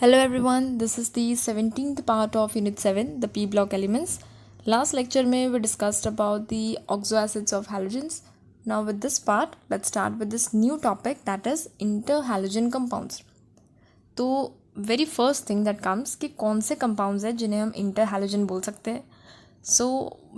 Hello everyone, this is the 17th part of Unit 7, the P block elements. Last lecture में we discussed about the oxoacids of halogens. Now with this part, let's start with this new topic that is interhalogen compounds. तो very first thing that comes कि कौन से compounds हैं जिन्हें हम interhalogen बोल सकते हैं. So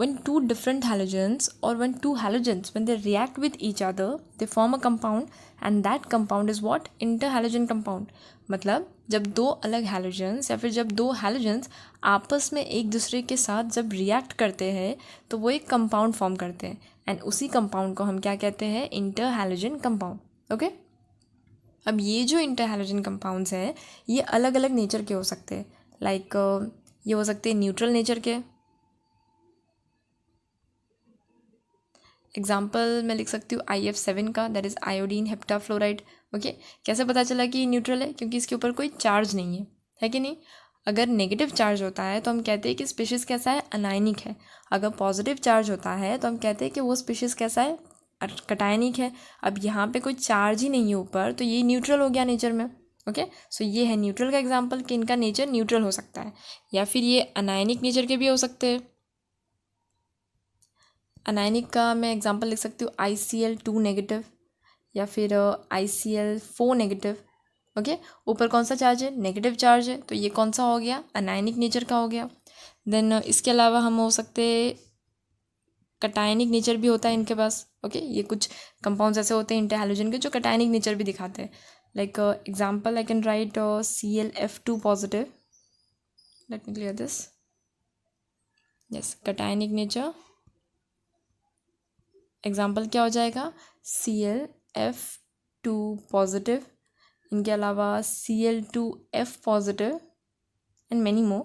when two different halogens or when two halogens when they react with each other they form a compound and that compound is what? Interhalogen compound. मतलब जब दो अलग halogens या फिर जब दो halogens आपस में एक दूसरे के साथ जब react करते हैं तो वो एक compound form करते हैं and उसी compound को हम क्या कहते हैं? Interhalogen compound. Okay? अब ये जो इंटरहैलोजन कंपाउंड्स हैं ये अलग अलग नेचर के हो सकते हैं लाइक ये हो सकते हैं न्यूट्रल नेचर के. एग्जाम्पल मैं लिख सकती हूँ IF7 का, दैट इज़ आयोडीन हेप्टाफ्लोराइड. ओके, कैसे पता चला कि ये न्यूट्रल है? क्योंकि इसके ऊपर कोई चार्ज नहीं है कि नहीं. अगर नेगेटिव चार्ज होता है तो हम कहते हैं कि स्पीशीज़ कैसा है? अनायनिक है. अगर पॉजिटिव चार्ज होता है तो हम कहते हैं कि वो स्पीशीज़ कैसा है? कटायनिक है. अब यहाँ पे कोई चार्ज ही नहीं है ऊपर तो ये न्यूट्रल हो गया नेचर में. ओके, सो ये है न्यूट्रल का एग्जाम्पल कि इनका नेचर न्यूट्रल हो सकता है. या फिर ये अनायनिक नेचर के भी हो सकते हैं. अनायनिक का मैं एग्जांपल लिख सकती हूँ ICl2 नेगेटिव या फिर ICl4 नेगेटिव. ओके, ऊपर कौन सा चार्ज है? नेगेटिव चार्ज है, तो ये कौन सा हो गया? अनायनिक नेचर का हो गया. देन इसके अलावा हम हो सकते कटायनिक नेचर भी होता है इनके पास. ओके, ये कुछ कंपाउंड्स ऐसे होते हैं इंटरहैलोजन के जो कटायनिक नेचर भी दिखाते हैं. Like example I can write ClF2 positive. Let me clear this. Yes, cationic nature. Example क्या हो जाएगा? ClF2 positive. इनके अलावा Cl2F positive and many more.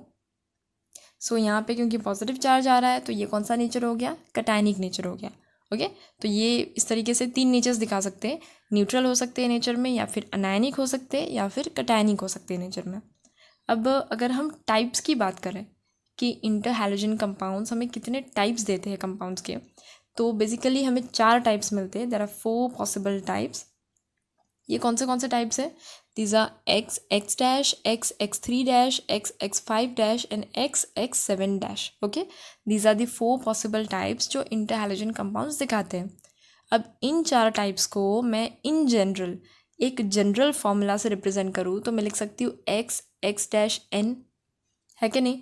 So यहाँ पे क्योंकि पॉजिटिव चार्ज आ रहा है तो ये कौन सा नेचर हो गया? कटायनिक नेचर हो गया. ओके, तो ये इस तरीके से तीन नेचर्स दिखा सकते हैं. न्यूट्रल हो सकते हैं नेचर में, या फिर अनायनिक हो सकते हैं, या फिर कटायनिक हो सकते हैं नेचर में. अब अगर हम टाइप्स की बात करें कि इंटरहैलोजन कंपाउंड्स हमें कितने टाइप्स देते हैं कंपाउंड्स के, तो बेसिकली हमें 4 टाइप्स मिलते हैं. There are 4 possible types. ये कौन से टाइप्स है? These are X, X dash, X, X3 dash, X, X5 dash and X, X7 dash. Okay, these are the 4 possible types जो इंटरहैलोजन कंपाउंड्स दिखाते हैं. अब इन 4 टाइप्स को मैं इन जनरल एक जनरल फॉर्मूला से रिप्रेजेंट करूँ तो मैं लिख सकती हूँ X, X डैश N. है कि नहीं?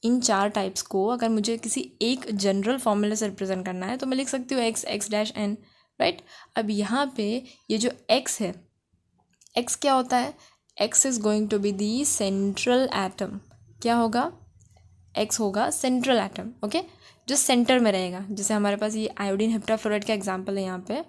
इन 4 टाइप्स को अगर मुझे किसी एक जनरल फॉर्मूले से रिप्रेजेंट करना है तो मैं लिख सकती हूँ X, X dash N. Right. अब यहाँ पे ये जो X है, X क्या होता है? X is going to be the central atom. क्या होगा? X होगा सेंट्रल एटम. ओके, जो सेंटर में रहेगा. जैसे हमारे पास ये आयोडीन हेप्टाफ्लोराइड का एग्जाम्पल है यहाँ पे,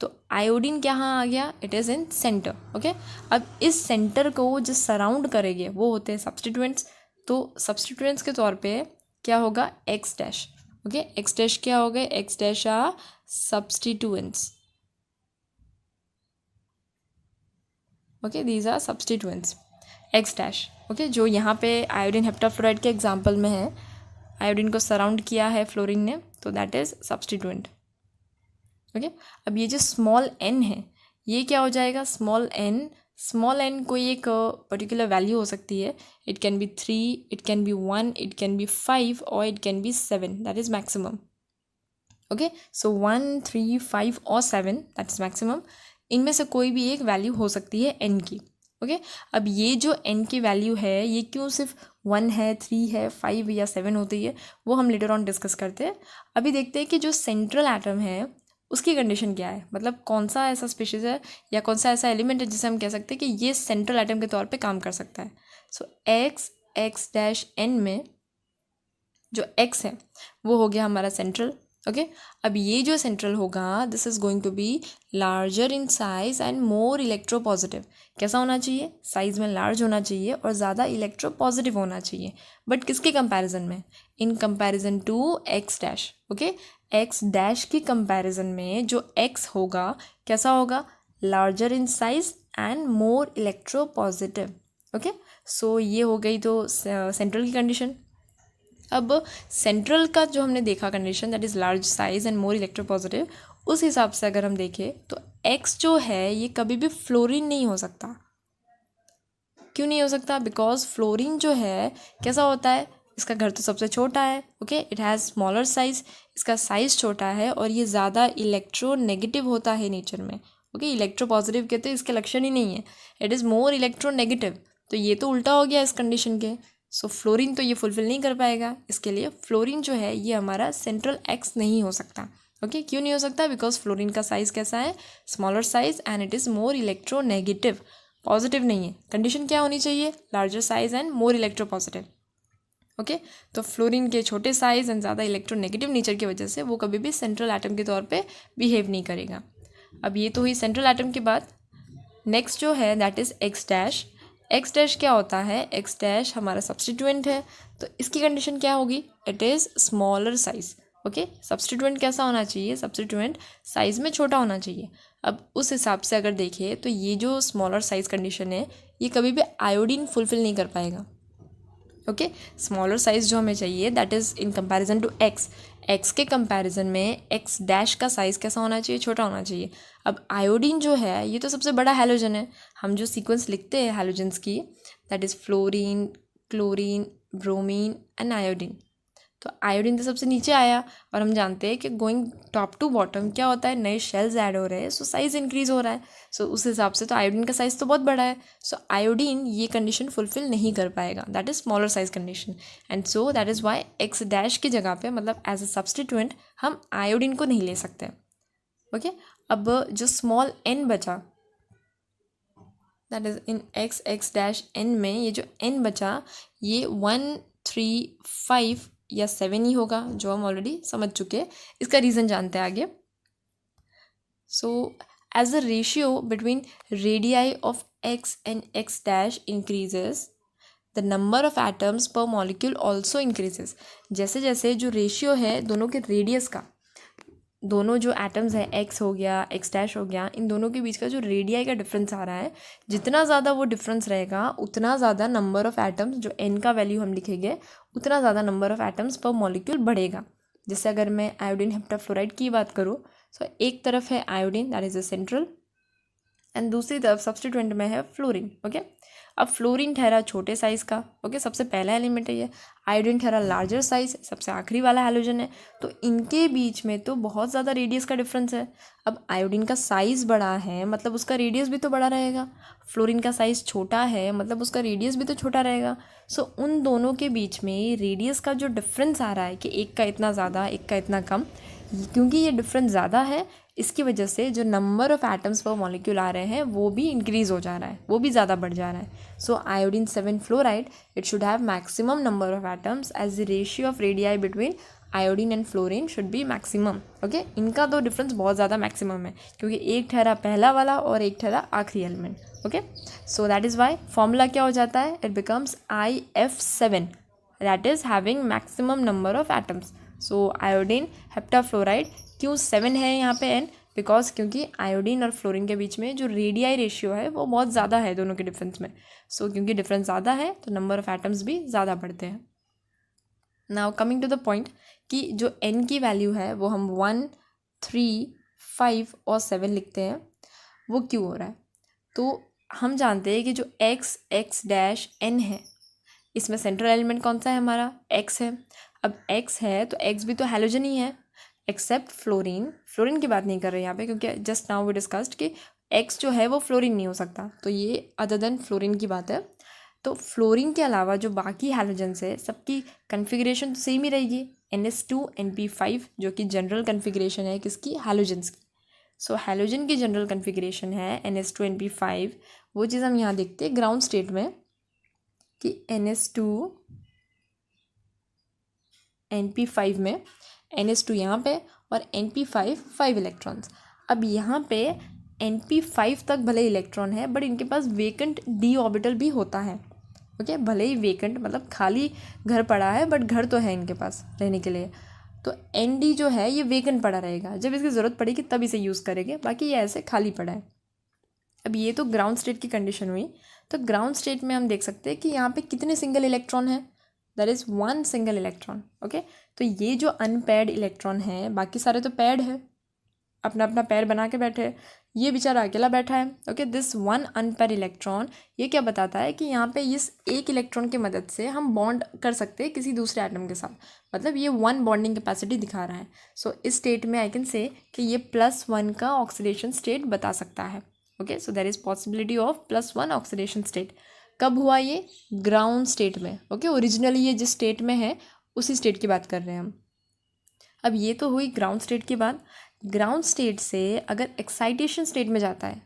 तो आयोडीन कहाँ आ गया? It is in centre. Okay, अब इस सेंटर को जो सराउंड करेंगे वो होते हैं सब्स्टिट्यूएंट्स. तो सब्स्टिट्यूएंट्स के तौर पे क्या होगा? X dash. Okay, X dash क्या हो गए? X dash are substituents. Okay, these are substituents. X dash. Okay, जो यहाँ पे आयोडीन हेप्टाफ्लोराइड के एग्जाम्पल में है, आयोडीन को सराउंड किया है फ्लोरीन ने, तो दैट इज़ सब्स्टिट्यूएंट. ओके, अब ये जो स्मॉल n है ये क्या हो जाएगा? स्मॉल n कोई एक पर्टिकुलर वैल्यू हो सकती है. It can be 3, it can be 1, it can be 5 और it can be 7. That is maximum. Okay, सो 1, 3, 5 और 7 दैट इज़ मैक्सिमम. इनमें से कोई भी एक वैल्यू हो सकती है n की. ओके, अब ये जो n की वैल्यू है ये क्यों सिर्फ 1 है, 3 है, 5 या 7 होती है वो हम लेटर ऑन डिस्कस करते हैं. अभी देखते हैं कि जो सेंट्रल एटम है उसकी कंडीशन क्या है. मतलब कौन सा ऐसा स्पीशीज़ है या कौन सा ऐसा एलिमेंट है जिसे हम कह सकते हैं कि ये सेंट्रल एटम के तौर पे काम कर सकता है. सो X डैश N में जो X है वो हो गया हमारा सेंट्रल. ओके, अब ये जो सेंट्रल होगा this is going to be larger in size and more electropositive. कैसा होना चाहिए? साइज़ में लार्ज होना चाहिए और ज़्यादा इलेक्ट्रोपॉजिटिव होना चाहिए. बट किसके कंपैरिजन में? In comparison to X dash. Okay, X dash की कंपैरिजन में जो X होगा कैसा होगा? Larger in size and more electropositive. Okay, so ये हो गई तो सेंट्रल की कंडीशन. अब सेंट्रल का जो हमने देखा condition that is large size and more electropositive, उस हिसाब से अगर हम देखें तो X जो है ये कभी भी फ्लोरीन नहीं हो सकता. क्यों नहीं हो सकता? बिकॉज फ्लोरीन जो है कैसा होता है, इसका घर तो सबसे छोटा है, okay, it has smaller size, इसका साइज़ छोटा है और ये ज़्यादा इलेक्ट्रोनेगेटिव होता है नेचर में, ओके। इलेक्ट्रो पॉजिटिव कहते हैं इसके लक्षण ही नहीं है, इट इज़ मोर इलेक्ट्रोनेगेटिव। तो ये तो उल्टा हो गया इस कंडीशन के। सो फ्लोरीन तो ये फुलफिल नहीं कर पाएगा, इसके लिए फ्लोरीन जो है ये हमारा सेंट्रल एक्स नहीं हो सकता, ओके। क्यों नहीं हो सकता? बिकॉज फ्लोरीन का साइज़ कैसा है, smaller size, and it is more electronegative, positive नहीं है। कंडीशन क्या होनी चाहिए? Larger size and more electro positive, okay. तो फ्लोरीन के छोटे साइज एंड ज़्यादा इलेक्ट्रोनेगेटिव नेचर की वजह से वो कभी भी सेंट्रल एटम के तौर पे बिहेव नहीं करेगा। अब ये तो हुई सेंट्रल एटम की बात। नेक्स्ट जो है that is x dash. X dash क्या होता है? एक्स डैश हमारा सब्स्टिट्यूएंट है, तो इसकी कंडीशन क्या होगी? It is smaller size, okay. Substituent कैसा होना चाहिए? सब्स्टिट्यूएंट साइज़ में छोटा होना चाहिए। अब उस हिसाब से अगर देखें तो ये जो स्मॉलर साइज कंडीशन है ये कभी भी आयोडीन फुलफिल नहीं कर पाएगा, ओके। स्मॉलर साइज जो हमें चाहिए that is in comparison to X, X के कंपैरिजन में एक्स डैश का साइज़ कैसा होना चाहिए? छोटा होना चाहिए। अब आयोडीन जो है ये तो सबसे बड़ा हैलोजन है, हम जो सीक्वेंस लिखते हैं हैलोजन्स की that is fluorine, chlorine, bromine and iodine. तो आयोडीन तो सबसे नीचे आया और हम जानते हैं कि गोइंग टॉप टू बॉटम क्या होता है, नए शेल्स ऐड हो रहे हैं, सो साइज़ इंक्रीज़ हो रहा है। सो उस हिसाब से तो आयोडीन का साइज़ तो बहुत बड़ा है, सो आयोडीन ये कंडीशन फुलफिल नहीं कर पाएगा, that is smaller size condition. And so that is why X dash की जगह पे मतलब एज अ सब्स्टिट्यूएंट हम आयोडीन को नहीं ले सकते, ओके। अब जो स्मॉल एन बचा that is in X dash n में, ये जो एन बचा ये 1, 3, 5 या 7 ही होगा, जो हम ऑलरेडी समझ चुके हैं। इसका रीज़न जानते हैं आगे। So as the ratio between radii of X and X dash increases the number of atoms per molecule also increases. जैसे जैसे जो रेशियो है दोनों के रेडियस का, दोनों जो एटम्स है एक्स हो गया एक्स डैश हो गया, इन दोनों के बीच का जो रेडियाई का डिफरेंस आ रहा है, जितना ज़्यादा वो डिफरेंस रहेगा उतना ज़्यादा नंबर ऑफ़ एटम्स, जो एन का वैल्यू हम लिखेंगे उतना ज़्यादा number of atoms per molecule बढ़ेगा। जैसे अगर मैं आयोडीन हेप्टाफ्लोराइड की बात करूँ तो एक तरफ है iodine that is a central and दूसरी तरफ सब्स्टिट्यूएंट में है फ्लोरीन, ओके। अब फ्लोरीन ठहरा छोटे साइज़ का, ओके, सबसे पहला एलिमेंट है ये। आयोडीन ठहरा लार्जर साइज, सबसे आखिरी वाला हैलोजन है। तो इनके बीच में तो बहुत ज़्यादा रेडियस का डिफरेंस है। अब आयोडीन का साइज़ बड़ा है मतलब उसका रेडियस भी तो बड़ा रहेगा, फ्लोरीन का साइज़ छोटा है मतलब उसका रेडियस भी तो छोटा रहेगा। सो उन दोनों के बीच में रेडियस का जो डिफरेंस आ रहा है कि एक का इतना ज़्यादा एक का इतना कम, क्योंकि ये डिफरेंस ज़्यादा है इसकी वजह से जो number of atoms per molecule आ रहे हैं वो भी इंक्रीज़ हो जा रहा है, वो भी ज़्यादा बढ़ जा रहा है। So iodine 7 fluoride it should have maximum number of atoms as the ratio of radii between iodine and fluorine should be maximum, okay. इनका तो डिफरेंस बहुत ज़्यादा मैक्सिमम है क्योंकि एक ठहरा पहला वाला और एक ठहरा आखिरी element, okay. So that is why formula क्या हो जाता है, it becomes IF7 that is having maximum number of atoms. So iodine heptafluoride क्यों 7 है यहाँ पे n, बिकॉज क्योंकि आयोडीन और फ्लोरीन के बीच में जो रेडियाई रेशियो है वो बहुत ज़्यादा है दोनों के डिफरेंस में। सो क्योंकि डिफरेंस ज़्यादा है तो नंबर ऑफ़ एटम्स भी ज़्यादा बढ़ते हैं। Now coming to the point कि जो n की वैल्यू है वो हम 1, 3, 5 और 7 लिखते हैं, वो क्यों हो रहा है? तो हम जानते हैं कि जो x डैश n है इसमें सेंट्रल एलिमेंट कौन सा है हमारा, x है। अब x है तो x भी तो हैलोजन ही है एक्सेप्ट फ्लोरीन। फ्लोरीन की बात नहीं कर रहे यहाँ पे क्योंकि जस्ट नाउ वी डिस्कस्ड कि x जो है वो फ्लोरीन नहीं हो सकता, तो ये अदर देन फ्लोरीन की बात है। तो फ्लोरीन के अलावा जो बाकी हैलोजन्स है सबकी कन्फिग्रेशन तो सेम ही रहेगी, NH2 NP5 जो कि जनरल कन्फिग्रेशन है किसकी, हैलोजन्स की। सो हैलोजन की जनरल कन्फिग्रेशन है NH2 NP5, वो चीज़ हम यहाँ देखते हैं ग्राउंड स्टेट में कि NH2 NP5 में NH2 यहाँ पे और NP5 5 इलेक्ट्रॉन्स। अब यहाँ पे NP5 तक भले इलेक्ट्रॉन है बट इनके पास वेकेंट d ऑर्बिटल भी होता है, ओके। भले ही वेकेंट मतलब खाली घर पड़ा है बट घर तो है इनके पास रहने के लिए। तो ND जो है ये वेकेंट पड़ा रहेगा, जब इसकी ज़रूरत पड़ेगी तब इसे यूज़ करेंगे, बाकी ये ऐसे खाली पड़ा है। अब ये तो ग्राउंड स्टेट की कंडीशन हुई। तो ग्राउंड स्टेट में हम देख सकते हैं कि यहाँ पे कितने सिंगल इलेक्ट्रॉन है, that is 1 single electron, okay. तो ये जो अनपेयर्ड इलेक्ट्रॉन है बाकी सारे तो पेयर्ड है, अपना अपना पेयर बना के बैठे। ये बेचारा अकेला बैठा है। Okay, this one unpaired electron, ये क्या बताता है कि यहाँ पे इस एक इलेक्ट्रॉन की मदद से हम बॉन्ड कर सकते हैं किसी दूसरे एटम के साथ, मतलब ये वन बॉन्डिंग कैपेसिटी दिखा रहा है। सो इस स्टेट में आई कैन से कि ये +1 का ऑक्सीडेशन स्टेट बता सकता है। Okay, so there is possibility of +1 oxidation state. कब हुआ ये? ग्राउंड स्टेट में। ओके, ओरिजिनली ये जिस स्टेट में है उसी स्टेट की बात कर रहे हैं हम। अब ये तो हुई ग्राउंड स्टेट की बात। ग्राउंड स्टेट से अगर एक्साइटेशन स्टेट में जाता है,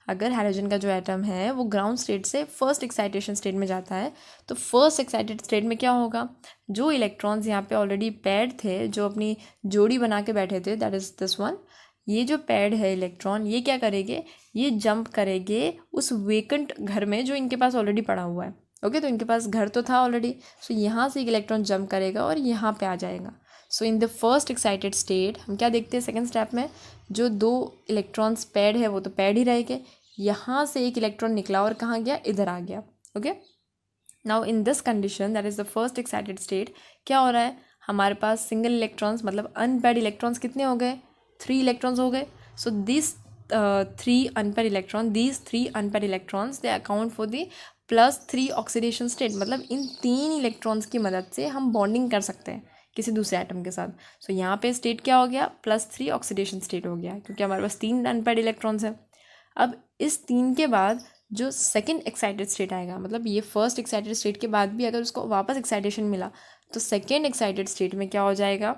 अगर हाइड्रोजन का जो एटम है वो ग्राउंड स्टेट से फर्स्ट एक्साइटेशन स्टेट में जाता है, तो फर्स्ट एक्साइटेड स्टेट में क्या होगा? जो इलेक्ट्रॉन्स यहाँ पे ऑलरेडी पैड थे, जो अपनी जोड़ी बना के बैठे थे, दैट इज दिस वन, ये जो पैड है इलेक्ट्रॉन, ये क्या करेंगे? ये जंप करेंगे उस वेकेंट घर में जो इनके पास ऑलरेडी पड़ा हुआ है। ओके, तो इनके पास घर तो था ऑलरेडी, सो यहाँ से एक इलेक्ट्रॉन जंप करेगा और यहाँ पे आ जाएगा। So in the first excited state हम क्या देखते हैं? सेकेंड स्टेप में जो दो इलेक्ट्रॉन्स पैड है वो तो पैड ही रहेंगे, यहाँ से एक इलेक्ट्रॉन निकला और कहाँ गया? इधर आ गया। Okay, now in this condition that is the first excited state, क्या हो रहा है? हमारे पास सिंगल इलेक्ट्रॉन्स मतलब अनपेयर्ड इलेक्ट्रॉन्स कितने हो गए? 3 इलेक्ट्रॉन्स हो गए। So this 3 unpaired electron, these 3 unpaired electrons they account for the +3 oxidation state, मतलब इन 3 इलेक्ट्रॉन्स की मदद से हम बॉन्डिंग कर सकते हैं किसी दूसरे एटम के साथ। सो यहाँ पे स्टेट क्या हो गया? +3 ऑक्सीडेशन स्टेट हो गया, क्योंकि हमारे पास 3 अनपेयर्ड इलेक्ट्रॉन्स हैं। अब इस 3 के बाद जो सेकंड एक्साइटेड स्टेट आएगा, मतलब ये फर्स्ट एक्साइटेड स्टेट के बाद भी अगर उसको वापस एक्साइटेशन मिला, तो सेकंड एक्साइटेड स्टेट में क्या हो जाएगा?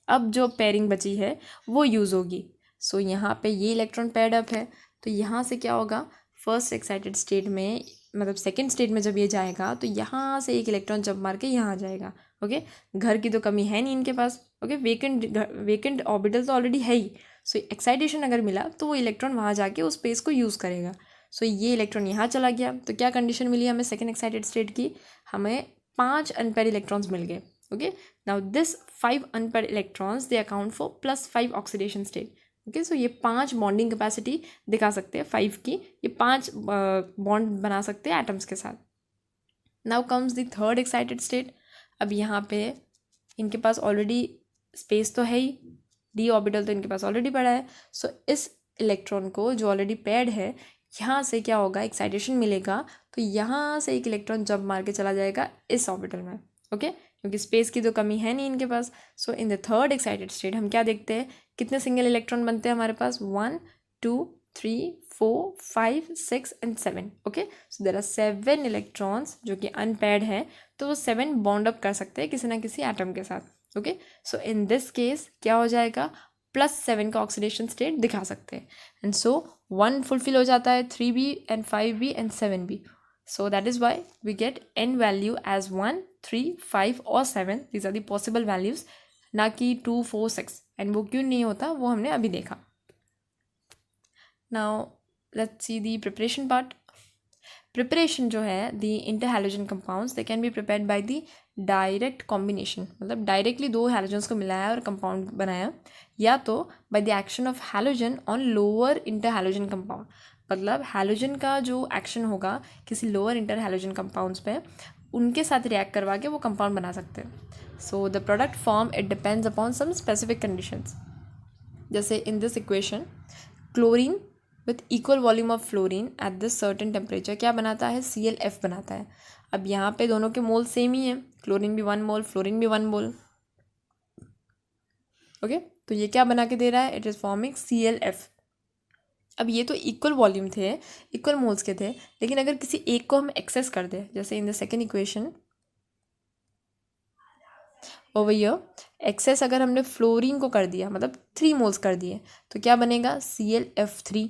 अब जो पेयरिंग बची है वो यूज़ होगी। सो यहाँ पे ये इलेक्ट्रॉन पेयर्ड अप है, तो यहाँ से क्या होगा? फर्स्ट एक्साइटेड स्टेट में, मतलब सेकेंड स्टेट में जब ये जाएगा तो यहाँ से एक इलेक्ट्रॉन जंप मार के यहाँ आ जाएगा। ओके, घर की तो कमी है नहीं इनके पास। ओके, वेकेंट ऑर्बिटल तो ऑलरेडी है ही। सो एक्साइटेशन अगर मिला तो वो इलेक्ट्रॉन वहाँ जाके उस स्पेस को यूज़ करेगा। सो ये इलेक्ट्रॉन यहाँ चला गया, तो क्या कंडीशन मिली हमें सेकेंड एक्साइटेड स्टेट की? हमें 5 अनपेयर्ड इलेक्ट्रॉन्स मिल गए। Okay, now this 5 unpaired electrons they account for +5 oxidation state. Okay, so ये 5 बॉन्डिंग कैपेसिटी दिखा सकते हैं 5 की, ये 5 बॉन्ड बना सकते हैं एटम्स के साथ। Now comes the third excited state. अब यहाँ पे इनके पास ऑलरेडी स्पेस तो है ही, डी ऑर्बिटल तो इनके पास ऑलरेडी पड़ा है। सो इस इलेक्ट्रॉन को जो ऑलरेडी पेयर्ड है, यहाँ से क्या होगा? एक्साइटेशन मिलेगा, तो यहाँ से एक इलेक्ट्रॉन जंप मार के चला जाएगा इस ऑर्बिटल में। ओके, क्योंकि स्पेस की तो कमी है नहीं इनके पास। So in the third excited state हम क्या देखते हैं? कितने सिंगल इलेक्ट्रॉन बनते हैं हमारे पास? 1 2 3 4 5 6 and 7। Okay, so there are 7 electrons जो कि अनपेयर्ड है, तो वो 7 बॉन्ड अप कर सकते हैं किसी ना किसी एटम के साथ। Okay, so in this case क्या हो जाएगा? +7 का ऑक्सीडेशन स्टेट दिखा सकते हैं। एंड सो 1 फुलफिल हो जाता है, 3b and 5b and 7b। So that is why we get n value as 1, 3, 5 और 7. These are the possible values, ना कि 2, 4, 6. एंड वो क्यों नहीं होता वो हमने अभी देखा। Now let's see the preparation part. Preparation जो है, the interhalogen compounds they can be prepared by the direct combination, मतलब डायरेक्टली 2 हैलोजन्स को मिलाया और कंपाउंड बनाया, या तो by the action of halogen on lower interhalogen compound, मतलब हैलोजन का जो एक्शन होगा किसी लोअर इंटरहैलोजन कंपाउंड्स पे, उनके साथ रिएक्ट करवा के वो कंपाउंड बना सकते हैं। So the product form it depends upon some specific conditions. जैसे in this equation, chlorine with equal volume of fluorine at this certain temperature क्या बनाता है? ClF बनाता है। अब यहाँ पे दोनों के मोल सेम ही है, क्लोरीन भी 1 मोल, फ्लोरीन भी 1 मोल। ओके, तो ये क्या बना के दे रहा है? It is forming ClF। अब ये तो इक्वल वॉल्यूम थे, इक्वल मोल्स के थे, लेकिन अगर किसी एक को हम एक्सेस कर दें, जैसे in the second equation over here, excess अगर हमने फ्लोरीन को कर दिया, मतलब 3 मोल्स कर दिए, तो क्या बनेगा? ClF3।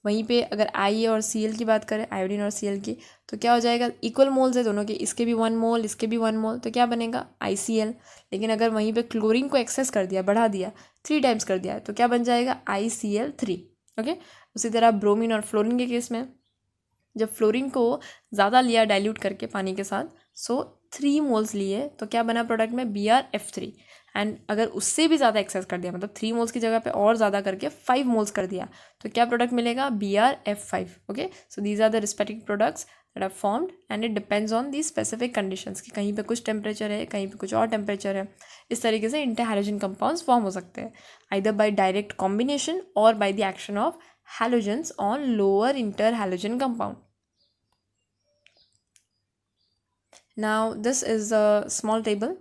वहीं पे अगर आई और Cl की बात करें, आयोडीन और Cl की, तो क्या हो जाएगा? इक्वल मोल्स है दोनों के, इसके भी 1 मोल, इसके भी 1 मोल, तो क्या बनेगा? ICl। लेकिन अगर वहीं पे क्लोरीन को एक्सेस कर दिया, बढ़ा दिया, 3 टाइम्स कर दिया, तो क्या बन जाएगा? ICl3। ओके, उसी तरह ब्रोमीन और फ्लोरीन के केस में, जब फ्लोरीन को ज़्यादा लिया डाइल्यूट करके पानी के साथ, सो 3 मोल्स लिए, तो क्या बना प्रोडक्ट में? BrF3। एंड अगर उससे भी ज़्यादा एक्सेस कर दिया, मतलब 3 मोल्स की जगह पे और ज़्यादा करके 5 मोल्स कर दिया, तो क्या प्रोडक्ट मिलेगा? BrF5। Okay, so these are the respective products that are formed and it depends on the specific conditions, कि कहीं पे कुछ टेम्परेचर है, कहीं पे कुछ और टेम्परेचर है। इस तरीके से इंटरहैलोजन कंपाउंड्स फॉर्म हो सकते हैं, आइदर बाय डायरेक्ट कॉम्बिनेशन और by the action of halogens on lower interhalogen compound. Now this is a small table.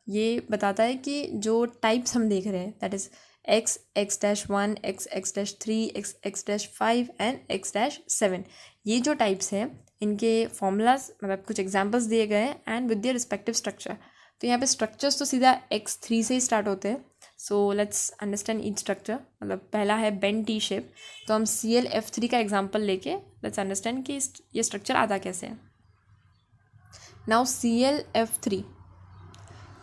ये बताता है कि जो टाइप्स हम देख रहे हैं that is x, x-1, x, x-3, x, x-5 and x-7, ये जो टाइप्स हैं इनके फॉर्मूलाज मतलब कुछ एग्जांपल्स दिए गए हैं and with their respective structure. तो यहाँ पे स्ट्रक्चर्स तो सीधा x3 से ही स्टार्ट होते हैं. So let's understand each structure. मतलब पहला है बेन टी शेप. तो हम ClF3 का एग्जाम्पल लेके लेट्स अंडरस्टैंड कि ये स्ट्रक्चर आता कैसे है. नाउ ClF3,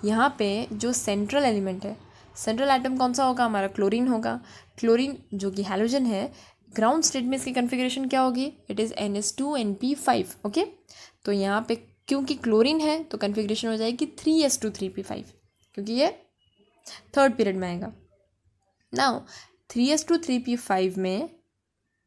यहाँ पे जो सेंट्रल एलिमेंट है, सेंट्रल एटम कौन सा होगा, हमारा क्लोरीन होगा. क्लोरीन जो कि हैलोजन है, ग्राउंड स्टेट में इसकी कन्फिग्रेशन क्या होगी, इट इज़ NH2NP5. ओके, तो यहाँ पे क्योंकि क्लोरीन है तो कन्फिग्रेशन हो जाएगी 3s2 3p5, क्योंकि ये थर्ड पीरियड में आएगा. नाउ 3s2 3p5 में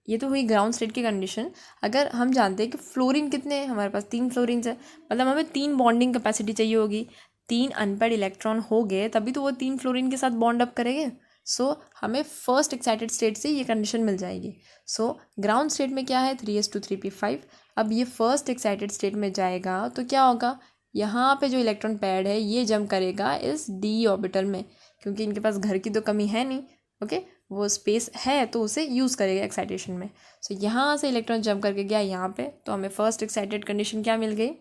ये तो हुई ग्राउंड स्टेट की कंडीशन. अगर हम जानते हैं कि फ्लोरीन कितने हैं, हमारे पास 3 फ्लोरीन्स है, मतलब हमें 3 बॉन्डिंग कैपेसिटी चाहिए होगी. 3 अनपेड इलेक्ट्रॉन हो गए तभी तो वो 3 फ्लोरीन के साथ बॉन्ड अप करेंगे. सो हमें फर्स्ट एक्साइटेड स्टेट से ये कंडीशन मिल जाएगी. सो ग्राउंड स्टेट में क्या है 3s2 3p5. अब ये फर्स्ट एक्साइटेड स्टेट में जाएगा तो क्या होगा, यहाँ पे जो इलेक्ट्रॉन पैड है ये जंप करेगा इस d ऑर्बिटल में, क्योंकि इनके पास घर की तो कमी है नहीं. ओके, वो स्पेस है तो उसे यूज़ करेगा एक्साइटेशन में. सो यहाँ से इलेक्ट्रॉन जंप करके गया यहाँ पे, तो हमें फर्स्ट एक्साइटेड कंडीशन क्या मिल गई,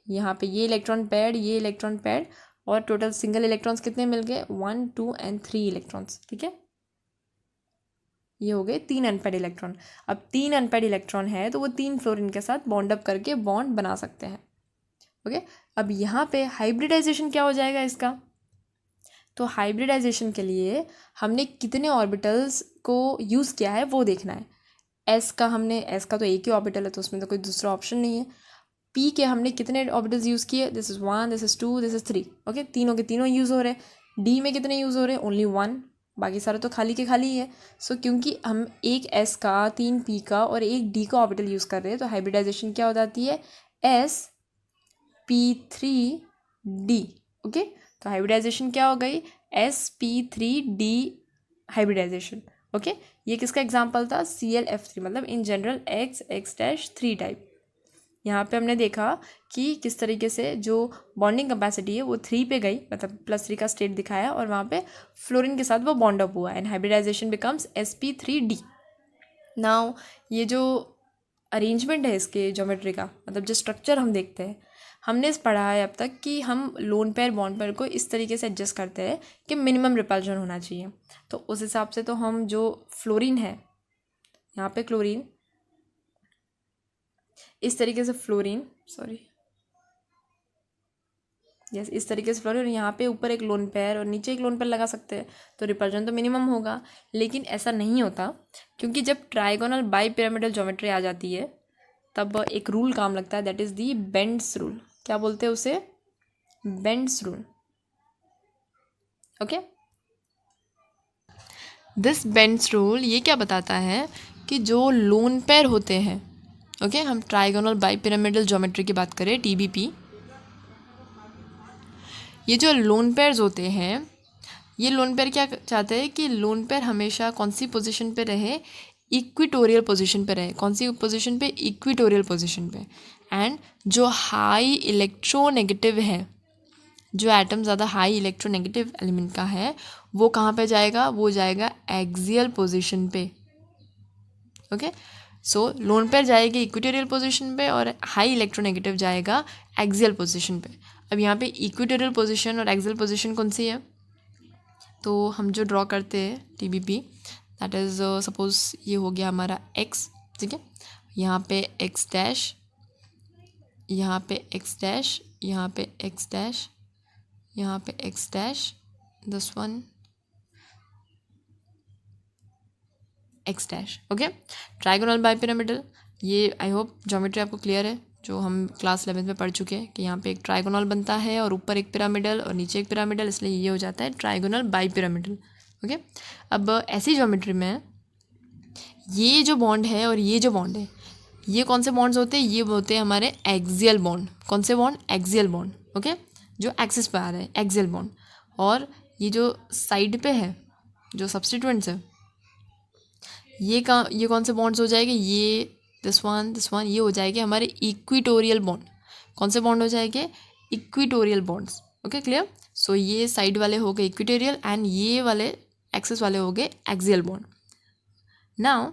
यहाँ पे ये इलेक्ट्रॉन पैड और टोटल सिंगल इलेक्ट्रॉन्स कितने मिल गए, 1, 2 एंड 3 इलेक्ट्रॉन्स. ठीक है, ये हो गए 3 अनपेड इलेक्ट्रॉन. अब 3 अनपेड इलेक्ट्रॉन है तो वो 3 फ्लोरीन के साथ बॉन्ड अप करके बॉन्ड बना सकते हैं. ओके, अब यहाँ पे हाइब्रिडाइजेशन क्या हो जाएगा इसका. तो हाइब्रिडाइजेशन के लिए हमने कितने ऑर्बिटल्स को यूज़ किया है वो देखना है. एस का तो एक ही ऑर्बिटल है तो उसमें तो कोई दूसरा ऑप्शन नहीं है. पी के हमने कितने ऑर्बिटल्स यूज़ किए, this is 1, this is 2, this is 3. Okay, तीनों के तीनों यूज़ हो रहे हैं. डी में कितने यूज़ हो रहे हैं, ओनली 1, बाकी सारे तो खाली के खाली ही है. सो क्योंकि हम एक एस का, 3 पी का और एक डी का ऑर्बिटल यूज़ कर रहे हैं तो हाइब्रिडाइजेशन क्या हो जाती है, sp3d. ओके, तो हाइब्रिडाइजेशन क्या हो गई, sp3d हाइब्रिडाइजेशन. ओके, ये किसका एग्जाम्पल था, ClF3, मतलब इन जनरल x3 टाइप. यहाँ पे हमने देखा कि किस तरीके से जो बॉन्डिंग कैपेसिटी है वो 3 पे गई, मतलब +3 का स्टेट दिखाया और वहाँ पे फ्लोरीन के साथ वो बॉन्ड अप हुआ and hybridization becomes sp3d. Now ये जो अरेंजमेंट है इसके ज्योमेट्री का, मतलब जो स्ट्रक्चर हम देखते हैं, हमने पढ़ा है अब तक कि हम लोन पेयर बॉन्ड पेयर को इस तरीके से एडजस्ट करते हैं कि मिनिमम रिपल्जन होना चाहिए. तो उस हिसाब से तो हम जो फ्लोरीन है, यहाँ पे क्लोरीन, इस तरीके से फ्लोरीन, इस तरीके से फ्लोरीन, और यहाँ पे ऊपर एक लोन पेयर और नीचे एक लोन पेयर लगा सकते हैं तो रिपल्जन तो मिनिमम होगा. लेकिन ऐसा नहीं होता, क्योंकि जब ट्राइगोनल बाई पिरामिडल ज्योमेट्री आ जाती है तब एक रूल काम लगता है, that is the Bent's rule. क्या बोलते हैं उसे, Bent's rule. Okay, this Bent's rule ये क्या बताता है कि जो लोन पेयर होते हैं, ओके, हम ट्राइगोनल बाई पिरामिडल ज्योमेट्री की बात करें, TBP, ये जो लोन पेयर्स होते हैं, ये लोन पेयर क्या चाहते हैं कि लोन पेयर हमेशा कौन सी पोजीशन पे रहे, इक्विटोरियल पोजीशन पे रहे. कौन सी पोजीशन पे, इक्विटोरियल पोजीशन पे. एंड जो हाई इलेक्ट्रोनेगेटिव है, जो एटम ज़्यादा हाई इलेक्ट्रोनेगेटिव एलिमेंट का है, वो कहाँ पे जाएगा, वो जाएगा एक्सियल पोजीशन पे. ओके, सो लोन पेयर जाएगी इक्विटोरियल पोजीशन पे और हाई इलेक्ट्रोनेगेटिव जाएगा एक्सियल पोजीशन पे. अब यहाँ पे इक्विटोरियल पोजीशन और एक्सियल पोजीशन कौन सी है, तो हम जो ड्रॉ करते हैं TBP, दैट इज़ सपोज ये हो गया हमारा x. ठीक है, यहाँ पे x डैश, यहाँ पे x डैश, यहाँ पे x डैश, यहाँ पे x dash, this one x dash. Okay, trigonal bi pyramidal, ये आई होप ज्योमेट्री आपको क्लियर है, जो हम क्लास 11 में पढ़ चुके हैं कि यहाँ पे एक ट्राइगोनल बनता है और ऊपर एक पिरामिडल और नीचे एक पिरामिडल, इसलिए ये हो जाता है ट्राइगोनल बाई पिरामिडल. ओके, अब ऐसी ज्योमेट्री में ये जो बॉन्ड है और ये जो बॉन्ड है, ये कौन से बॉन्ड्स होते हैं, ये होते हैं हमारे एक्सियल बॉन्ड. कौन से बॉन्ड, एक्सियल बॉन्ड. ओके, जो एक्सिस पे आ रहे हैं, एक्सियल बॉन्ड. और ये जो साइड पे है, जो सब्स्टिट्यूएंट्स है, ये कौन से बॉन्ड्स हो जाएंगे, ये दिस वन ये हो जाएंगे हमारे इक्विटोरियल बॉन्ड। कौन से बॉन्ड हो जाएंगे, equatorial bonds. Okay clear. So ये साइड वाले हो गए इक्विटोरियल एंड ये वाले एक्सेस वाले हो गए एक्सियल बॉन्ड। नाउ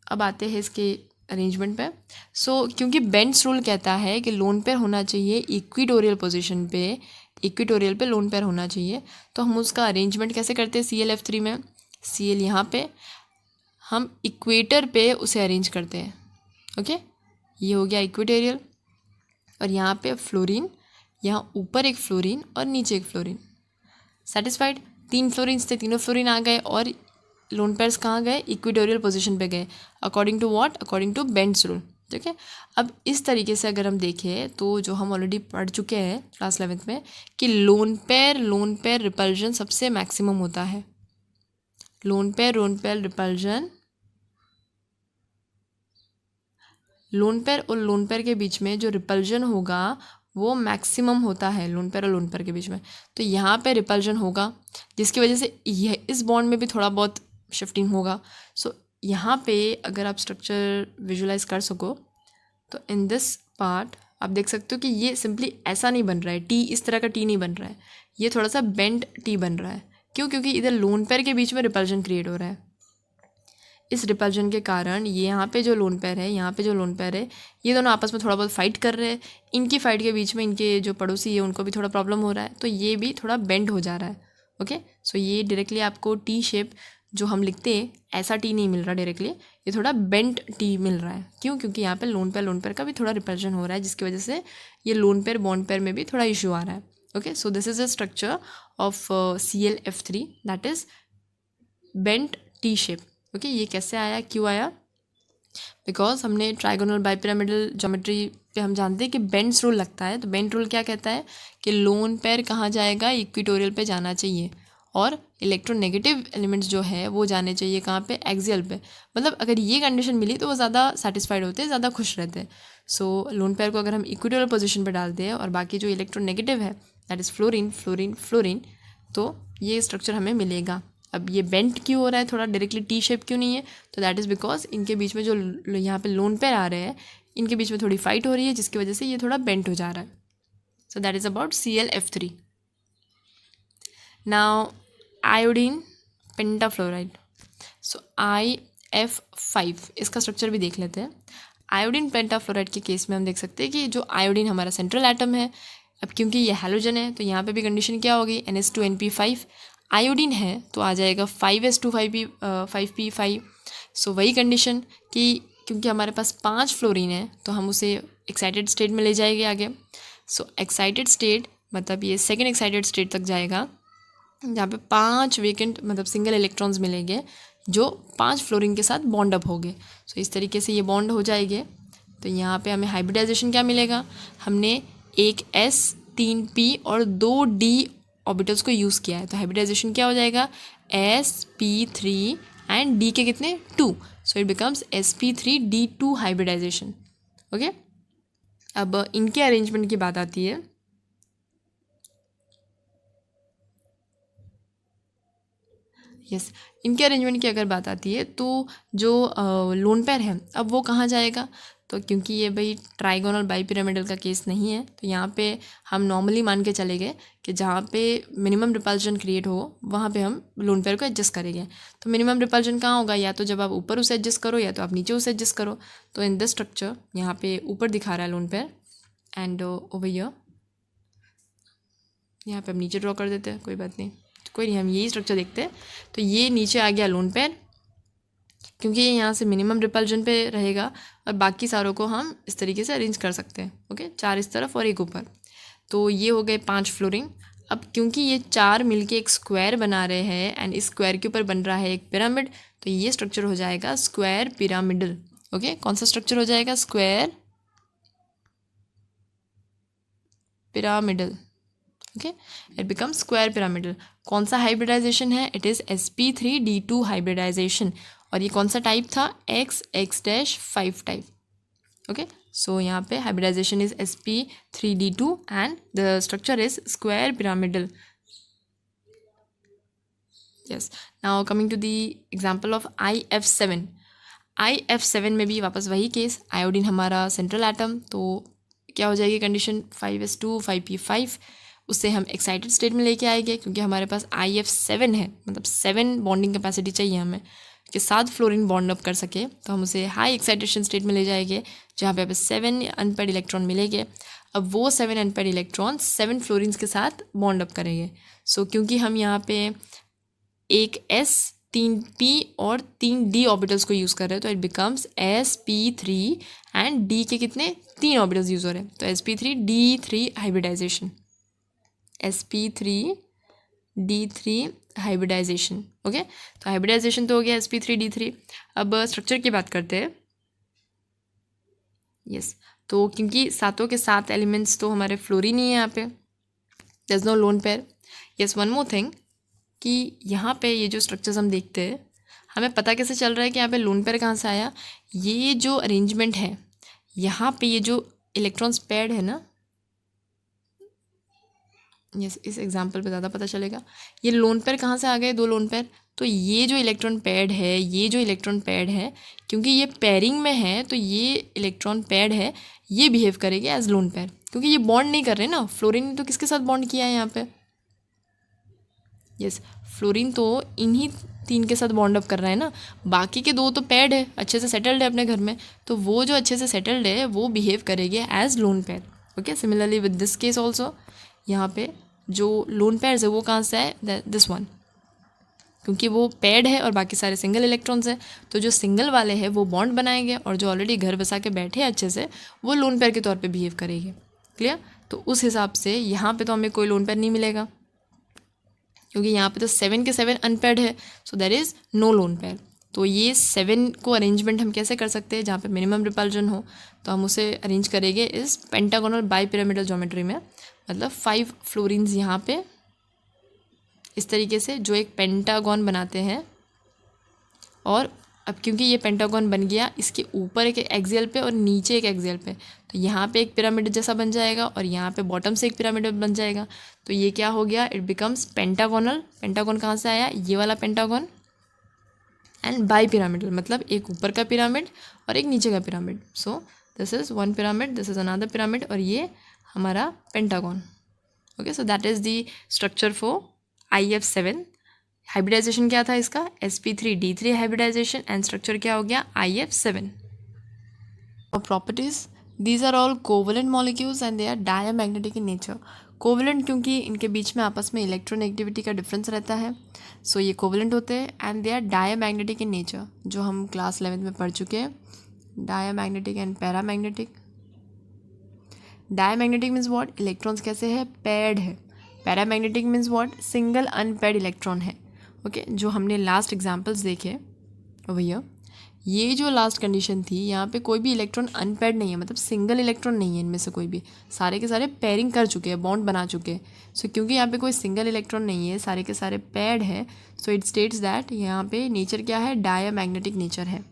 अब आते हैं इसके अरेंजमेंट पे। सो क्योंकि बेंट्स रूल कहता है कि लोन पेयर होना चाहिए इक्विटोरियल पोजीशन पे, इक्विटोरियल पे लोन पेयर होना चाहिए, तो हम उसका अरेंजमेंट कैसे करते हैं ClF3 में। Cl यहाँ पे हम इक्वेटर पे उसे अरेंज करते हैं। ओके ये हो गया इक्वेटोरियल, और यहाँ पे फ्लोरीन, यहाँ ऊपर एक फ्लोरीन और नीचे एक फ्लोरीन। सेटिस्फाइड। 3 फ्लोरीन्स थे, तीनों फ्लोरीन आ गए और लोन पेयर्स कहाँ गए, इक्वेटोरियल पोजीशन पे गए, according to what, according to Bent's rule. ठीक है। अब इस तरीके से अगर हम देखें तो जो हम ऑलरेडी पढ़ चुके हैं क्लास 11th में कि लोन पेयर रिपल्जन सबसे मैक्सिमम होता है। Loan pair repulsion, lone pair और लोन पेयर के बीच में जो रिपल्जन होगा वो मैक्सिमम होता है लोन पेयर और लोन पेयर के बीच में। तो यहाँ पे रिपल्जन होगा जिसकी वजह से यह इस बॉन्ड में भी थोड़ा बहुत शिफ्टिंग होगा। सो यहाँ पे अगर आप स्ट्रक्चर विजुलाइज कर सको तो इन दिस पार्ट आप देख सकते हो कि ये सिंपली ऐसा नहीं बन रहा है, टी इस तरह का टी नहीं बन रहा है, ये थोड़ा सा बेंट टी बन रहा है। क्यों, क्योंकि इधर लोन पेयर के बीच में रिपल्जन क्रिएट हो रहा है। इस रिपल्जन के कारण ये यहाँ पे जो लोन पेयर है, यहाँ पे जो लोन पेयर है, ये दोनों आपस में थोड़ा बहुत फाइट कर रहे हैं। इनकी फाइट के बीच में इनके जो पड़ोसी है उनको भी थोड़ा प्रॉब्लम हो रहा है, तो ये भी थोड़ा बेंड हो जा रहा है। ओके सो ये डायरेक्टली आपको टी शेप जो हम लिखते हैं ऐसा टी नहीं मिल रहा डायरेक्टली, ये थोड़ा बेंट टी मिल रहा है। क्यों, क्योंकि यहाँ पे लोन पेयर का भी थोड़ा रिपल्जन हो रहा है, जिसकी वजह से ये लोन पेयर बॉन्ड पेयर में भी थोड़ा इशू आ रहा है। Okay so this is a structure of ClF3 that is bent T shape. Okay ये कैसे आया, क्यों आया, बिकॉज हमने ट्राइगोनल बाइपिरामिडल ज्योमेट्री पे हम जानते हैं कि बेंट्स रूल लगता है। तो बेंट रूल क्या कहता है कि लोन पेयर कहाँ जाएगा, इक्विटोरियल पे जाना चाहिए, और इलेक्ट्रोनेगेटिव एलिमेंट्स जो है वो जाने चाहिए कहाँ पे, एक्सियल पे। मतलब अगर ये कंडीशन मिली तो वो ज़्यादा सेटिस्फाइड होते हैं, ज़्यादा खुश रहते हैं। सो लोन पेयर को अगर हम इक्विटोरियल पोजीशन पे डालते हैं और बाकी जो इलेक्ट्रोनेगेटिव है that is fluorine fluorine fluorine, तो ये स्ट्रक्चर हमें मिलेगा। अब ये बेंट क्यों हो रहा है, थोड़ा डायरेक्टली टी शेप क्यों नहीं है, तो दैट इज़ बिकॉज इनके बीच में जो यहाँ पे लोन पेयर आ रहे हैं इनके बीच में थोड़ी फाइट हो रही है, जिसकी वजह से ये थोड़ा बेंट हो जा रहा है। So that is about ClF3। Now iodine pentafluoride, so IF5 इसका स्ट्रक्चर भी देख लेते हैं। आयोडीन पेंटाफ्लोराइड के केस में हम देख सकते हैं कि जो आयोडीन हमारा सेंट्रल एटम है, अब क्योंकि ये हैलोजन है तो यहाँ पे भी कंडीशन क्या होगी, NH2NP5। आयोडीन है तो आ जाएगा 5s2 5p5। सो वही कंडीशन कि क्योंकि हमारे पास 5 फ्लोरीन है तो हम उसे एक्साइटेड स्टेट में ले जाएंगे आगे। सो एक्साइटेड स्टेट मतलब ये सेकेंड एक्साइटेड स्टेट तक जाएगा जहाँ पे 5 वेकेंट मतलब सिंगल इलेक्ट्रॉन्स मिलेंगे जो 5 फ्लोरीन के साथ बॉन्ड अप हो गए। सो इस तरीके से ये बॉन्ड हो जाएंगे। तो यहाँ पे हमें हाइब्रिडाइजेशन क्या मिलेगा, हमने एक S 3 P और 2 D ऑर्बिटल्स को यूज़ किया है, तो हाइब्रिडाइजेशन क्या हो जाएगा, sp3 एंड D के कितने 2, so it becomes sp3d2 hybridization. Okay अब इनके अरेंजमेंट की बात आती है। यस इनके अरेंजमेंट की अगर बात आती है तो जो लोन पेयर है अब वो कहाँ जाएगा, तो क्योंकि ये भाई ट्राइगोनल बाइपिरामिडल का केस नहीं है तो यहाँ पे हम नॉर्मली मान के चले गए कि जहाँ पे मिनिमम रिपल्जन क्रिएट हो वहाँ पे हम लोन पेयर को एडजस्ट करेंगे। तो मिनिमम रिपल्जन कहाँ होगा, या तो जब आप ऊपर उसे एडजस्ट करो या तो आप नीचे उसे एडजस्ट करो। तो इन दिस स्ट्रक्चर यहाँ पे ऊपर दिखा रहा है loan pair and over here यहाँ पे हम नीचे ड्रॉ कर देते हैं, कोई बात नहीं, कोई नहीं, हम यही स्ट्रक्चर देखते हैं। तो ये नीचे आ गया लोन पेयर क्योंकि ये यहाँ से मिनिमम रिपल्जन पे रहेगा और बाकी सारों को हम इस तरीके से अरेंज कर सकते हैं। ओके 4 इस तरफ और एक ऊपर, तो ये हो गए 5 फ्लोरिंग। अब क्योंकि ये 4 मिलके एक स्क्वायर बना रहे हैं एंड इस स्क्वायर के ऊपर बन रहा है एक पिरामिड, तो ये स्ट्रक्चर हो जाएगा स्क्वायर पिरामिडल। ओके कौन सा स्ट्रक्चर हो जाएगा, square pyramidal. Okay it becomes square pyramidal. कौन सा हाइब्रिडाइजेशन है, इट इज़ sp3d2 हाइब्रिडाइजेशन, और ये कौन सा टाइप था, XX-5 टाइप। ओके सो यहाँ पे hybridization is sp3d2 and the structure is square pyramidal. Yes, now coming to the example of IF7. IF7 में भी वापस वही केस, आयोडीन हमारा सेंट्रल एटम, तो क्या हो जाएगी कंडीशन 5s2 5p5, उससे हम एक्साइटेड स्टेट में लेके आएंगे क्योंकि हमारे पास IF7 है, मतलब 7 बॉन्डिंग कैपेसिटी चाहिए हमें के साथ फ्लोरीन बॉन्ड अप कर सके, तो हम उसे हाई एक्साइटेशन स्टेट में ले जाएंगे जहाँ पे हमें 7 अनपेयर्ड इलेक्ट्रॉन मिलेंगे. अब वो 7 अनपेयर्ड इलेक्ट्रॉन 7 फ्लोरीन्स के साथ बॉन्ड अप करेंगे. सो क्योंकि हम यहाँ पे एक S 3p और 3d ऑर्बिटल्स को यूज़ कर रहे हैं, तो it becomes sp3 and d के कितने 3 ऑर्बिटल्स यूज़ हो रहे हैं, तो sp3d3 hybridization, sp3d3 hybridization. Okay, तो हाइब्रिडाइजेशन तो हो गया sp3d3. अब स्ट्रक्चर की बात करते हैं. यस, तो क्योंकि सातों के सात एलिमेंट्स तो हमारे फ्लोरीन ही है यहाँ पे, there is no lone pair. Yes, one more thing कि यहाँ पे ये जो स्ट्रक्चर्स हम देखते हैं, हमें पता कैसे चल रहा है कि यहाँ पे लोन पेयर कहाँ से आया. ये जो अरेंजमेंट है यहाँ पे, ये जो इलेक्ट्रॉन्स पेयर्ड है ना, यस, इस एग्जांपल पे ज़्यादा पता चलेगा. ये लोन पेयर कहाँ से आ गए, 2 लोन पेयर, तो ये जो इलेक्ट्रॉन पेयर्ड है, ये जो इलेक्ट्रॉन पेयर्ड है, क्योंकि ये पेयरिंग में है तो ये इलेक्ट्रॉन पेयर्ड है, ये बिहेव करेगी एज लोन पेयर, क्योंकि ये बॉन्ड नहीं कर रहे ना. फ्लोरीन ने तो किसके साथ बॉन्ड किया है यहाँ पे, यस, फ्लोरीन तो इन्हीं 3 के साथ बॉन्ड अप कर रहा है ना. बाकी के 2 तो पेयर्ड है, अच्छे से सेटल्ड है अपने घर में, तो वो जो अच्छे से सेटल्ड है वो बिहेव करेगी as lone pair. Okay, similarly with this case also, यहाँ पे जो लोन पेयर्स है वो कहाँ से है, दिस वन, क्योंकि वो पेयर्ड है और बाकी सारे सिंगल इलेक्ट्रॉन्स है, तो जो सिंगल वाले हैं वो बॉन्ड बनाएंगे और जो ऑलरेडी घर बसा के बैठे हैं अच्छे से, वो लोन पेयर के तौर पे बिहेव करेंगे. क्लियर, तो उस हिसाब से यहाँ पे तो हमें कोई लोन पेयर नहीं मिलेगा, क्योंकि यहाँ पे तो 7 के 7 अनपेयर्ड है, so there is no lone pair. तो ये 7 को अरेंजमेंट हम कैसे कर सकते हैं जहाँ पे मिनिमम रिपल्जन हो, तो हम उसे अरेंज करेंगे इस पेंटागोनल बाई पिरामिडल ज्योमेट्री में, मतलब 5 फ्लोरीन्स यहाँ पे इस तरीके से जो एक पेंटागन बनाते हैं. और अब क्योंकि ये पेंटागन बन गया, इसके ऊपर एक एक्सियल पे और नीचे एक एक्सियल पे, तो यहाँ पे एक पिरामिड जैसा बन जाएगा और यहाँ पे बॉटम से एक पिरामिड बन जाएगा. तो ये क्या हो गया, इट बिकम्स पेंटागोनल. पेंटागन कहाँ से आया, ये वाला पेंटागन, एंड बाई पिरामिडल मतलब एक ऊपर का पिरामिड और एक नीचे का pyramid. So this is one pyramid, this is another pyramid, और ये हमारा pentagon. Okay, so that is the structure for IF7. Hybridization क्या था इसका, sp3d3 हाइब्रिडाइजेशन, एंड स्ट्रक्चर क्या हो गया, IF7. और properties, these are all covalent molecules and they are diamagnetic in nature. Covalent क्योंकि इनके बीच में आपस में इलेक्ट्रोनेगेटिविटी का डिफरेंस रहता है, सो ये कोवेलेंट होते हैं. And they are diamagnetic in nature, जो हम क्लास 11th में पढ़ चुके हैं, diamagnetic and paramagnetic. Diamagnetic means what, electrons कैसे है, पेयर्ड है. Paramagnetic means what, single unpaired electron है. ओके, जो हमने लास्ट एग्जांपल्स देखे भैया, ये जो लास्ट कंडीशन थी, यहाँ पे कोई भी इलेक्ट्रॉन अनपेयर्ड नहीं है, मतलब सिंगल इलेक्ट्रॉन नहीं है इनमें से कोई भी, सारे के सारे पेयरिंग कर चुके हैं, बॉन्ड बना चुके हैं. सो क्योंकि यहाँ पे कोई सिंगल इलेक्ट्रॉन नहीं है, सारे के सारे पेयर्ड है, सो इट स्टेट्स दैट यहाँ पे नेचर क्या है, डायमैग्नेटिक नेचर है.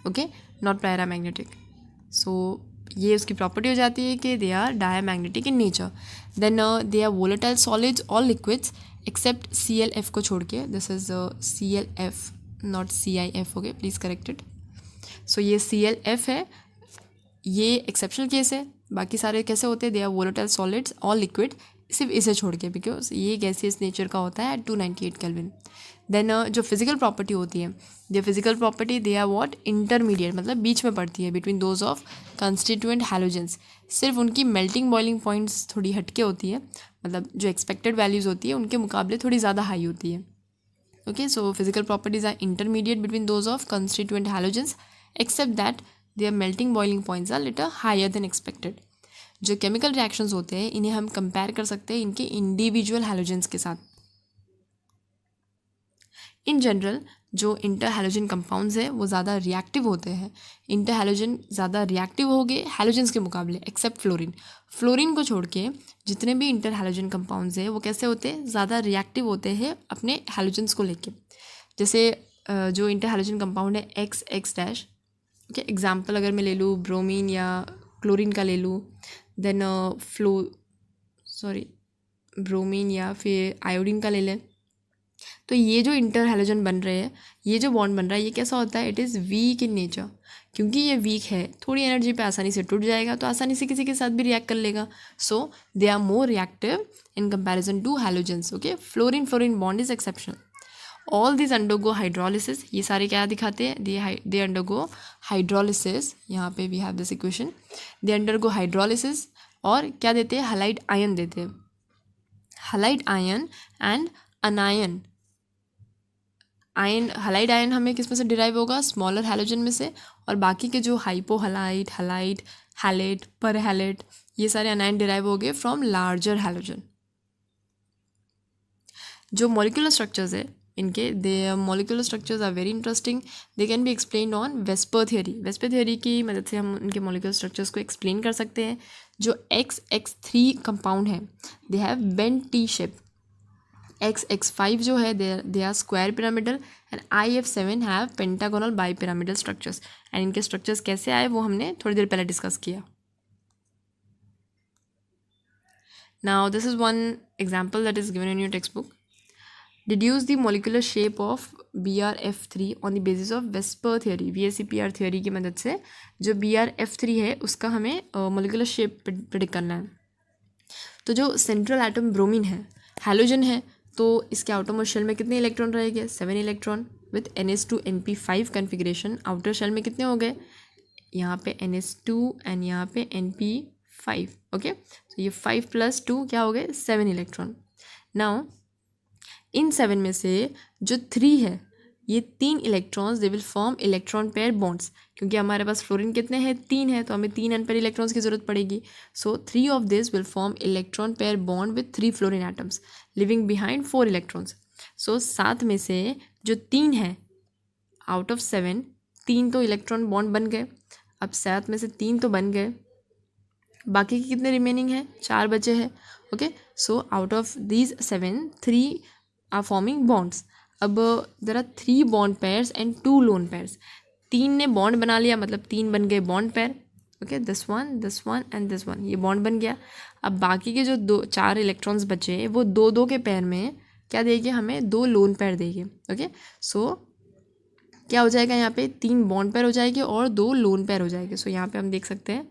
Okay, not paramagnetic. सो ये उसकी प्रॉपर्टी हो जाती है कि they are diamagnetic in nature. Then they are volatile solids और लिक्विड्स एक्सेप्ट ClF को छोड़ के. This is ClF, not ClF. Okay, please corrected. So ये ClF है, ये एक्सेप्शनल केस है. बाकी सारे कैसे होते हैं, दे आर वोलेटाइल सॉलिड्स और लिक्विड, सिर्फ इसे छोड़ के, बिकॉज ये गैसियस नेचर का होता है 298 केल्विन. देन जो फिजिकल प्रॉपर्टी होती है, the physical property they are what, intermediate, मतलब बीच में पड़ती है between those of constituent halogens. सिर्फ उनकी मेल्टिंग बॉइलिंग पॉइंट्स थोड़ी हटके होती है, मतलब जो एक्सपेक्टेड वैल्यूज़ होती है उनके मुकाबले थोड़ी ज़्यादा हाई होती है. Okay, so physical properties are intermediate between those of constituent halogens except that their melting boiling points are little higher than expected. जो केमिकल रिएक्शंस होते हैं इन्हें हम कंपेयर कर सकते हैं इनके इंडिविजुअल हैलोजेंस के साथ. इन जनरल जो इंटर हैलोजन कंपाउंड्स है वो ज़्यादा रिएक्टिव होते हैं. इंटर हैलोजन ज़्यादा रिएक्टिव हो गए हैलोजेंस के मुकाबले, एक्सेप्ट फ्लोरीन. फ्लोरीन को छोड़ के जितने भी इंटर हैलोजन कंपाउंड्स हैं वो कैसे होते हैं, ज़्यादा रिएक्टिव होते हैं अपने हैलोजेंस को लेके. जैसे जो इंटर हैलोजन कंपाउंड है XX-. ओके, एग्जाम्पल अगर मैं ले लूँ ब्रोमीन या क्लोरीन का ले लूँ, देन ब्रोमीन या फिर आयोडीन का ले लें, तो ये जो इंटर हैलोजन बन रहे हैं, ये जो बॉन्ड बन रहा है, ये कैसा होता है, it is week in nature. क्योंकि ये वीक है, थोड़ी एनर्जी पे आसानी से टूट जाएगा, तो आसानी से किसी के साथ भी रिएक्ट कर लेगा। So they are more reactive in comparison to halogens. Okay, fluorine fluorine bond is exceptional. All this undergo hydrolysis, ये सारे क्या दिखाते हैं, दे अंडरगो हाइड्रोलिसिस। यहाँ पे we have this equation, they undergo hydrolysis, और क्या देते हैं, हैलाइड आयन देते हैं, halide ion and anion ion. Halide ion हमें किस में से डिराइव होगा, स्मॉलर हैलोजन में से, और बाकी के जो हाइपोहैलाइड, हैलाइड, हैलेट, परहैलेट, ये सारे अनायन डिराइव हो गए फ्रॉम लार्जर हैलोजन। जो मॉलिक्यूलर स्ट्रक्चर्स है इनके, they molecular structures are very interesting, they can be explained on VSEPR theory. VSEPR theory की मदद से हम उनके मॉलिक्यूलर स्ट्रक्चर्स को एक्सप्लेन कर सकते हैं। जो XX3 कंपाउंड है, they have bent T shape. XX5 जो है, they are square pyramidal, and IF7 have pentagonal bipyramidal structures. And इनके स्ट्रक्चर्स कैसे आए वो हमने थोड़ी देर पहले डिस्कस किया। Now this is one example that is given in your textbook. Deduce the molecular shape of BrF3 on the basis of VSEPR theory. VSEPR theory की मदद से जो BrF3 है उसका हमें मोलिकुलर शेप प्रिडिक्ट करना है। तो जो सेंट्रल एटम ब्रोमीन है, हैलोजन है, तो इसके आउटरमोस्ट शेल में कितने इलेक्ट्रॉन रहेंगे, 7 electron with NH2NP5 configuration. Outer shell में कितने हो गए, यहाँ पे NH2 एंड यहाँ पे NP5। ओके, तो ये 5 + 2 क्या हो गए, 7 इलेक्ट्रॉन। नाउ इन 7 में से जो 3 है, ये 3 electrons they will form electron pair bonds. क्योंकि हमारे पास फ्लोरीन कितने हैं, 3 है, तो हमें 3 अनपेयर इलेक्ट्रॉन्स की जरूरत पड़ेगी। So 3 of this will form electron pair bond with 3 fluorine atoms, living behind 4 electrons. So 7 में से जो 3 है, आउट ऑफ 7, 3 तो इलेक्ट्रॉन बॉन्ड बन गए। अब 7 में से 3 तो बन गए, बाकी के कितने रिमेनिंग है, 4 बचे हैं। Okay, so out of these 7, 3 are forming bonds. अब there are 3 bond pairs and 2 lone pairs. 3 ने बॉन्ड बना लिया, मतलब 3 बन गए bond pair. Okay, this one and this one, ये बॉन्ड बन गया। अब बाकी के जो 4 इलेक्ट्रॉन्स बचे, वो 2-2 के पेयर में क्या देंगे, हमें 2 लोन पेयर देंगे। ओके, सो क्या हो जाएगा, यहाँ पे 3 बॉन्ड पेयर हो जाएगी और 2 लोन पेयर हो जाएंगे। सो यहाँ पे हम देख सकते हैं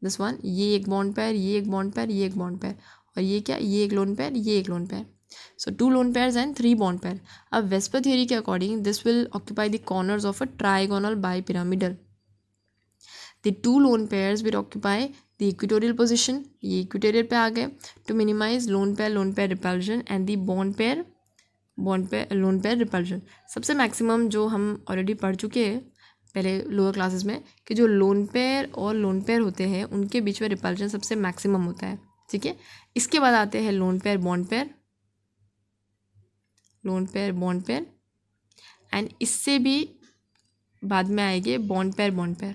दिस वन, ये एक बॉन्ड पेयर, ये एक बॉन्ड पेयर, ये एक बॉन्ड पेयर, और ये क्या, ये एक लोन पेयर, ये एक lone pair. So 2 lone pairs and 3 bond pair. अब वेस्पर थियरी के according this will occupy the corners of a trigonal bipyramidal. The 2 lone pairs will occupy the equatorial position, ये इक्वेटोरियल पे आ गए, to minimize lone pair repulsion and the bond pair lone pair repulsion। सबसे maximum जो हम already पढ़ चुके हैं पहले लोअर क्लासेस में, कि जो लोन पेयर और लोन पेयर होते हैं उनके बीच में रिपल्शन सबसे मैक्सिमम होता है। ठीक है, इसके बाद आते हैं lone pair bond pair, lone pair bond pair, and इससे भी बाद में आएंगे bond pair.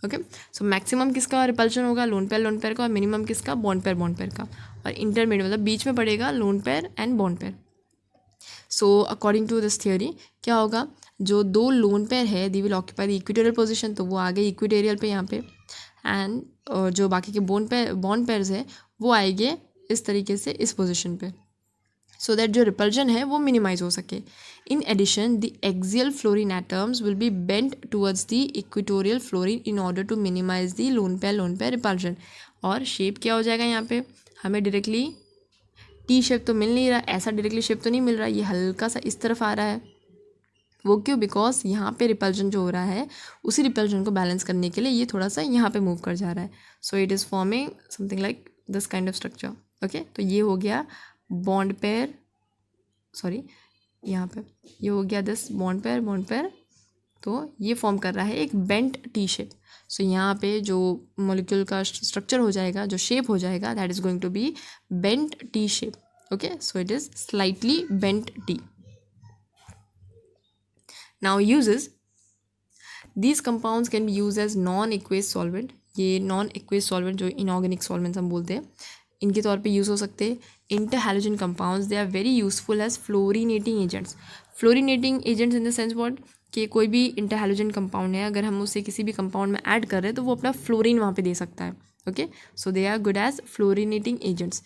Okay, so maximum किसका रिपल्शन होगा, लोन पेयर का, और मिनिमम किसका, बॉन्ड पेयर का, और इंटरमीडिएट मतलब बीच में पड़ेगा lone pair and bond pair. So according to this theory क्या होगा, जो 2 लोन पेयर है they will occupy the equatorial position, तो वो आ गए इक्वेटोरियल पे यहाँ पे, एंड जो बाकी के बॉन्ड पेयर्स है वो आएंगे इस तरीके से इस पोजीशन पे, सो दैट जो रिपल्जन है वो मिनिमाइज हो सके। In addition the axial fluorine atoms will be bent towards the equatorial fluorine in order to minimise the lone pair repulsion. और शेप क्या हो जाएगा, यहाँ पे हमें डायरेक्टली टी शेप तो मिल नहीं रहा, ऐसा डायरेक्टली शेप तो नहीं मिल रहा, ये हल्का सा इस तरफ आ रहा है। वो क्यों, बिकॉज यहाँ पे रिपल्जन जो हो रहा है उसी रिपल्जन को बैलेंस करने के लिए ये थोड़ा सा यहाँ पे मूव कर जा रहा है। So it is forming something like this kind of structure. Okay, तो ये हो गया बॉन्ड पेयर, सॉरी यहाँ पे ये हो गया दिस बॉन्ड पेयर, तो ये फॉर्म कर रहा है एक बेंट टी शेप। सो यहाँ पे जो मॉलिक्यूल का स्ट्रक्चर हो जाएगा, जो शेप हो जाएगा, that is going to be bent T shape. Okay, so it is slightly bent T. Now uses, these compounds can be use as non aqueous solvent. ये नॉन एक्वेस सॉल्वेंट जो inorganic solvents हम बोलते हैं, इनके तौर पे use हो सकते हैं। Interhalogen compounds they are very useful as fluorinating agents. Fluorinating agents in the sense what, कि कोई भी इंटर हैलोजन कंपाउंड है, अगर हम उसे किसी भी कंपाउंड में ऐड कर रहे हैं तो वो अपना फ्लोरीन वहाँ पे दे सकता है। Okay, so they are good as fluorinating agents.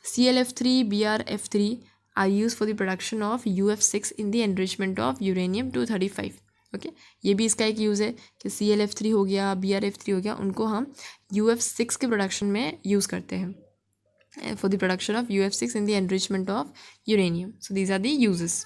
ClF3, BrF3 are used for the production of UF6 in the enrichment of uranium-235. Okay, ये भी इसका एक यूज़ है कि ClF3 हो गया, BrF3 हो गया, उनको हम UF6 के प्रोडक्शन में यूज़ करते हैं for the production of UF6 in the enrichment of uranium. So these are the uses.